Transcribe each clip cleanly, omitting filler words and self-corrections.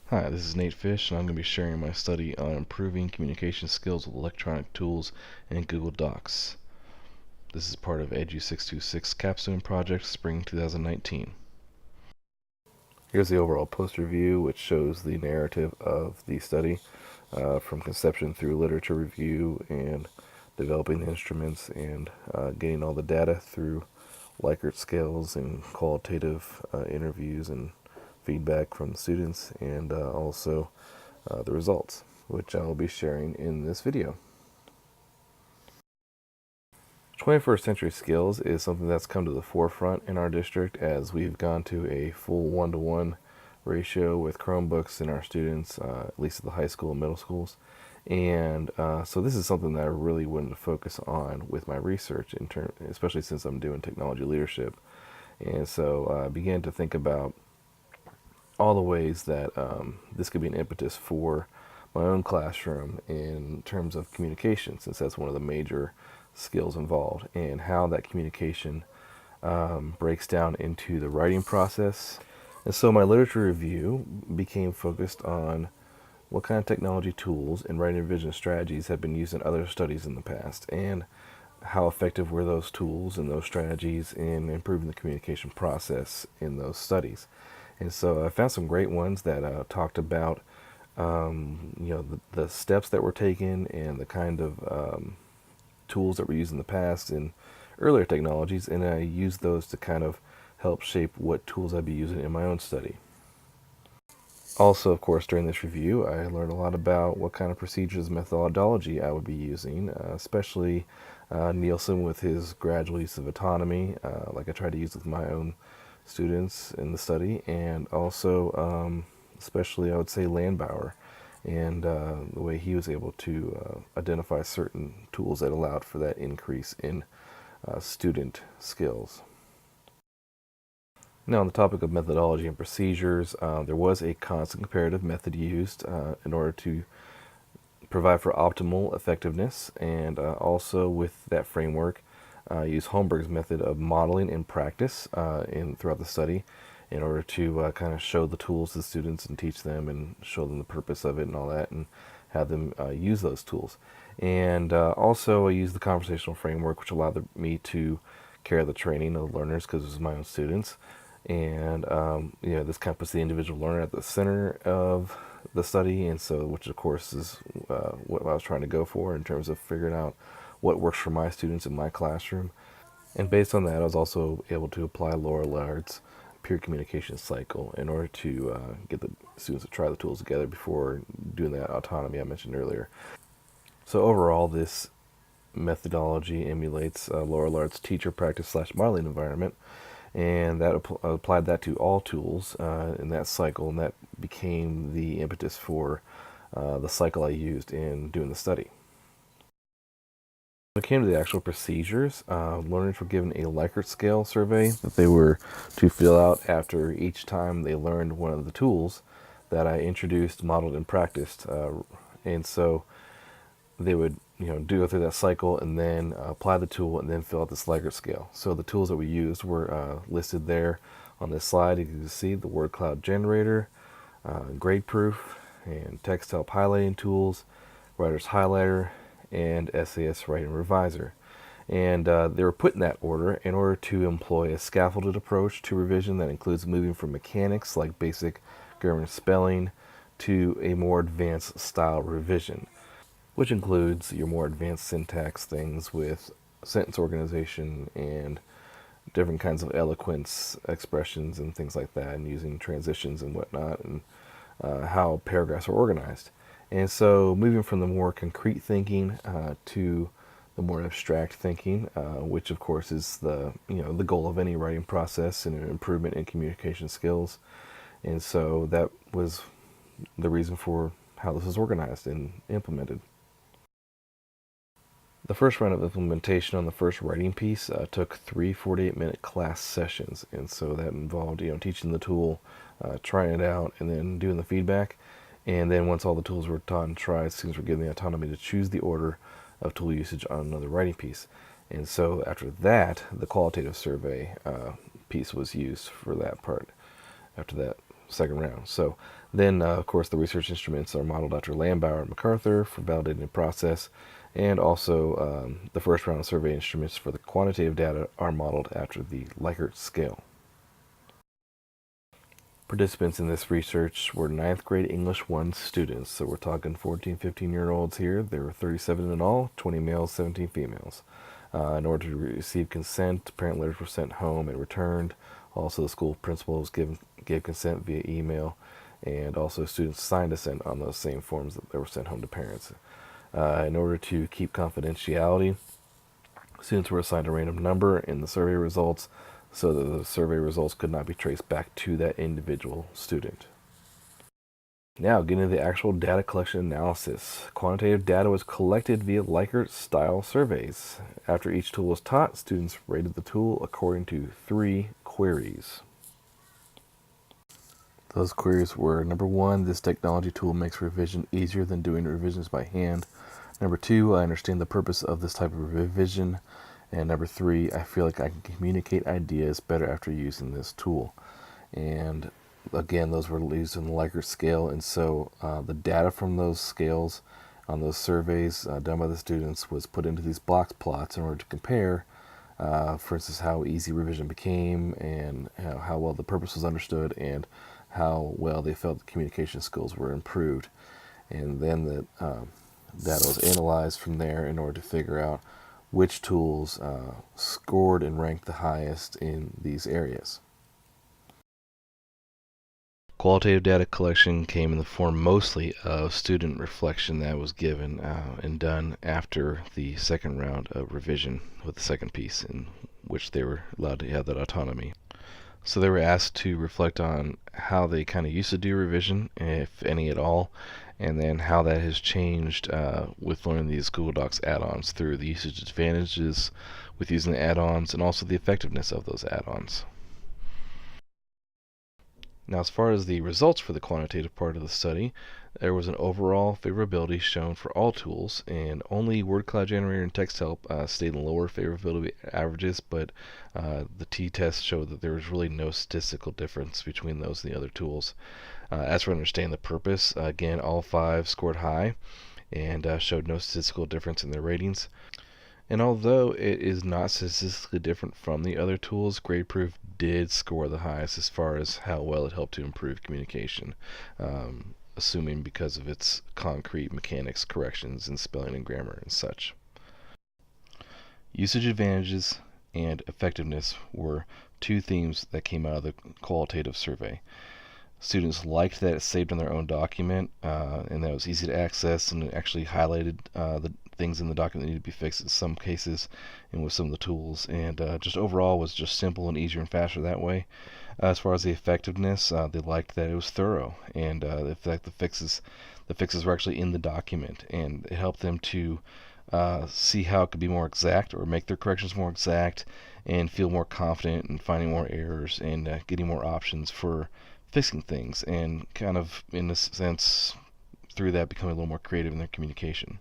Hi, this is Nate Fish, and I'm going to be sharing my study on improving communication skills with electronic tools and Google Docs. This is part of EDU626 Capstone project, spring 2019. Here's the overall poster view, which shows the narrative of the study from conception through literature review and developing the instruments and getting all the data through Likert scales and qualitative interviews and feedback from students, and also the results, which I will be sharing in this video. 21st century skills is something that's come to the forefront in our district as we've gone to a full one-to-one ratio with Chromebooks in our students, at least at the high school and middle schools. And so this is something that I really wanted to focus on with my research, especially since I'm doing technology leadership. And so I began to think about all the ways that this could be an impetus for my own classroom in terms of communication, since that's one of the major skills involved, and how that communication breaks down into the writing process. And so my literature review became focused on what kind of technology tools and writing revision strategies have been used in other studies in the past, and how effective were those tools and those strategies in improving the communication process in those studies. And so I found some great ones that talked about the steps that were taken and the kind of tools that were used in the past in earlier technologies, and I used those to kind of help shape what tools I'd be using in my own study. Also, of course, during this review, I learned a lot about what kind of procedures and methodology I would be using, especially Nielsen with his gradual use of autonomy, like I tried to use with my own students in the study, and also especially I would say Landbauer and the way he was able to identify certain tools that allowed for that increase in student skills. Now, on the topic of methodology and procedures, there was a constant comparative method used in order to provide for optimal effectiveness, and also with that framework, use Holmberg's method of modeling in practice throughout the study in order to kind of show the tools to the students and teach them and show them the purpose of it and all that, and have them use those tools. And also I used the conversational framework, which allowed me to carry the training of the learners because it was my own students. And this kind of puts the individual learner at the center of the study, and so which of course is what I was trying to go for in terms of figuring out what works for my students in my classroom. And based on that, I was also able to apply Laura Lard's peer communication cycle in order to get the students to try the tools together before doing that autonomy I mentioned earlier. So overall, this methodology emulates Laura Lard's teacher practice / modeling environment, and that applied that to all tools in that cycle, and that became the impetus for the cycle I used in doing the study. When it came to the actual procedures, learners were given a Likert scale survey that they were to fill out after each time they learned one of the tools that I introduced, modeled, and practiced. And so they would go through that cycle and then apply the tool and then fill out this Likert scale. So the tools that we used were listed there on this slide. You can see the word cloud generator, grade proof, and text help highlighting tools, writer's highlighter, and SAS writing reviser. And they were put in that order in order to employ a scaffolded approach to revision that includes moving from mechanics like basic grammar and spelling to a more advanced style revision, which includes your more advanced syntax things with sentence organization and different kinds of eloquence expressions and things like that, and using transitions and whatnot, and how paragraphs are organized. And so moving from the more concrete thinking to the more abstract thinking, which of course is the goal of any writing process and an improvement in communication skills. And so that was the reason for how this was organized and implemented. The first round of implementation on the first writing piece took 3 48-minute class sessions, and so that involved teaching the tool, trying it out, and then doing the feedback. And then once all the tools were taught and tried, students were given the autonomy to choose the order of tool usage on another writing piece. And so after that, the qualitative survey piece was used for that part, after that second round. So then, of course, the research instruments are modeled after Landbauer and MacArthur for validating the process, and also the first round survey instruments for the quantitative data are modeled after the Likert scale. Participants in this research were ninth grade English 1 students, so we're talking 14, 15-year-olds here. There were 37 in all, 20 males, 17 females. In order to receive consent, parent letters were sent home and returned. Also, the school principals gave consent via email, and also students signed assent on those same forms that were sent home to parents. In order to keep confidentiality, students were assigned a random number in the survey results so that the survey results could not be traced back to that individual student. Now, getting into the actual data collection analysis. Quantitative data was collected via Likert-style surveys. After each tool was taught, students rated the tool according to 3 queries. Those queries were: number 1, this technology tool makes revision easier than doing revisions by hand. Number 2, I understand the purpose of this type of revision. And number 3, I feel like I can communicate ideas better after using this tool. And again, those were used in the Likert scale, and so the data from those scales on those surveys done by the students was put into these box plots in order to compare, for instance, how easy revision became, and how well the purpose was understood, and how well they felt the communication skills were improved. And then the data was analyzed from there in order to figure out which tools scored and ranked the highest in these areas. Qualitative data collection came in the form mostly of student reflection that was given and done after the second round of revision with the second piece, in which they were allowed to have that autonomy. So they were asked to reflect on how they kind of used to do revision, if any at all, and then how that has changed with learning these Google Docs add-ons through the usage advantages with using the add-ons and also the effectiveness of those add-ons. Now, as far as the results for the quantitative part of the study, there was an overall favorability shown for all tools, and only Word Cloud Generator and Text Help stayed in lower favorability averages, but the t-test showed that there was really no statistical difference between those and the other tools. As for understanding the purpose, again, all 5 scored high and showed no statistical difference in their ratings. And although it is not statistically different from the other tools, GradeProof did score the highest as far as how well it helped to improve communication, assuming because of its concrete mechanics, corrections, and spelling and grammar and such. Usage advantages and effectiveness were 2 themes that came out of the qualitative survey. Students liked that it saved on their own document, and that it was easy to access, and it actually highlighted the things in the document that needed to be fixed in some cases and with some of the tools, and just overall was just simple and easier and faster that way. As far as the effectiveness, they liked that it was thorough, and the fact the fixes were actually in the document, and it helped them to see how it could be more exact or make their corrections more exact and feel more confident in finding more errors and getting more options for fixing things, and kind of, in a sense, through that becoming a little more creative in their communication.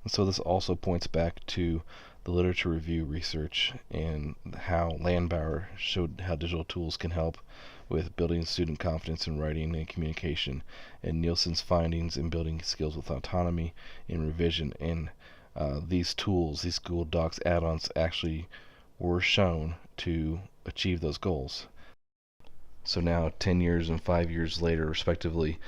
And so this also points back to the literature review research and how Landbauer showed how digital tools can help with building student confidence in writing and communication, and Nielsen's findings in building skills with autonomy in revision. And these tools, these Google Docs add-ons, actually were shown to achieve those goals. So now, 10 years and 5 years later, respectively,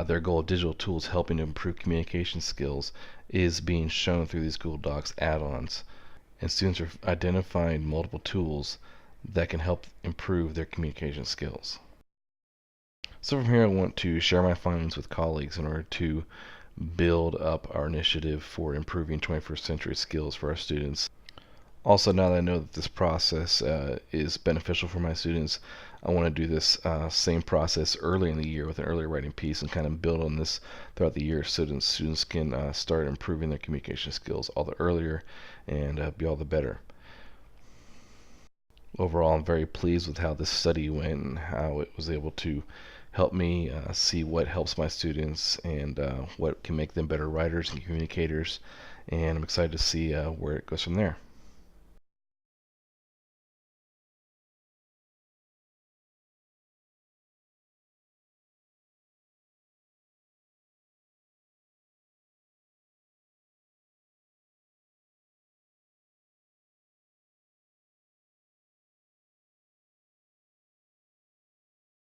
their goal of digital tools helping to improve communication skills is being shown through these Google Docs add-ons. And students are identifying multiple tools that can help improve their communication skills. So from here, I want to share my findings with colleagues in order to build up our initiative for improving 21st century skills for our students. Also, now that I know that this process is beneficial for my students, I want to do this same process early in the year with an early writing piece and kind of build on this throughout the year so that students can start improving their communication skills all the earlier and be all the better. Overall, I'm very pleased with how this study went and how it was able to help me see what helps my students and what can make them better writers and communicators, and I'm excited to see where it goes from there.